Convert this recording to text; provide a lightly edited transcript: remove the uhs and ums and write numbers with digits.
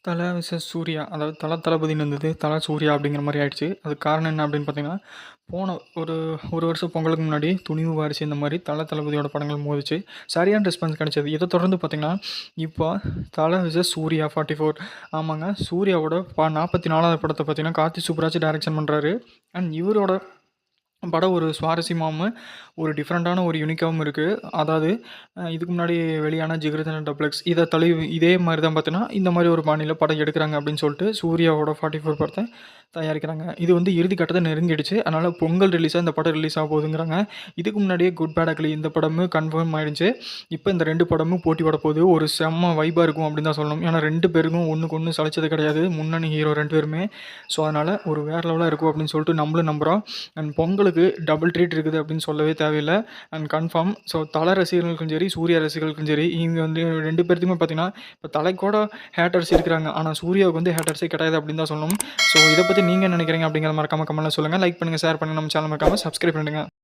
தல விசஸ் சூர்யா. அதாவது தளபதின்னு இருந்தது. சூர்யா அப்படிங்கிற மாரி ஆயிடுச்சு. அதுக்கு காரணம் என்ன அப்படின்னு பார்த்தீங்கன்னா, போன ஒரு 1 வருஷம் பொங்கலுக்கு முன்னாடி துணிவு, வாரிசு இந்த மாரி தளபதியோட படங்கள் மோதுச்சு. சரியான ரெஸ்பான்ஸ் கிடைச்சது. இத தொடர்ந்து பார்த்தீங்கன்னா, இப்போ தல விசஸ் சூர்யா 44. ஆமாங்க. சூர்யாவோட 44வது படத்த பார்த்தீங்கன்னா, கார்த்தி சுப்புராஜ் டைரக்ஷன் பண்றாரு. அண்ட் இவரோட படம் ஒரு சுவாரஸ்யமாவும், ஒரு டிஃப்ரெண்ட்டான ஒரு யூனிக்காவும் இருக்கு. அதாவது இதுக்கு முன்னாடி வெளியான ஜிகர்தண்டா டபுள் எக்ஸ் இத இதே மாரி தான் பார்த்தீங்கன்னா, இந்த மாரி ஒரு பாணியில படம் எடுக்குறாங்க அப்படின்னு சொல்லிட்டு சூர்யாவோட 44 படத்த தயாரிக்கிறாங்க. இது வந்து இறுதி கட்டத்த நெருங்கிடுச்சு. அதனால பொங்கல் ரிலீஸா இந்த படம் ரிலீஸ் ஆக போகுதுங்கிறாங்க. இதுக்கு முன்னாடியே குட் பேட் அக்லி இந்த படமும் கன்ஃபார்ம் ஆயிடுச்சு. இப்போ இந்த 2 படமும் போட்டி போட போகுது. ஒரு செம்ம வைபா இருக்கும் அப்படின்னு தான் சொல்லணும். ஏன்னா 2 பேருக்கும் ஒண்ணுக்கு ஒண்ணு சளைச்சது கிடையாது. முன்னணி ஹீரோ 2 பேருமே. ஸோ அதனால ஒரு வேற லெவலா இருக்கும் அப்படின்னு சொல்லிட்டு நம்மளும் நம்புறோம். அண்ட் பொங்கலுக்கு டபுள் ட்ரீட் இருக்குது அப்படின்னு சொல்லவே தேவையில்ல. And confirm. ஸோ தல ரசிகர்களுக்கும் சரி, சூர்யா ரசிகர்களுக்கும் சரி, இங்க வந்து 2 பேர்த்துக்குமே பார்த்தீங்கன்னா, இப்போ தலைக்கு கூட ஹேட்டர்ஸ் இருக்கிறாங்க. ஆனா சூர்யாவுக்கு வந்து ஹேட்டர்ஸே கிடையாது அப்படின்னு தான் சொல்லணும். ஸோ இத பத்தி நீங்க என்ன நினைக்கிறீங்க அப்படிங்கிறத மறக்காம கமெண்ட்ல சொல்லுங்க. லைக் பண்ணுங்க, ஷேர் பண்ணுங்க. நம்ம சேனல் மறக்காம சப்ஸ்கிரைப் பண்ணிடுங்க.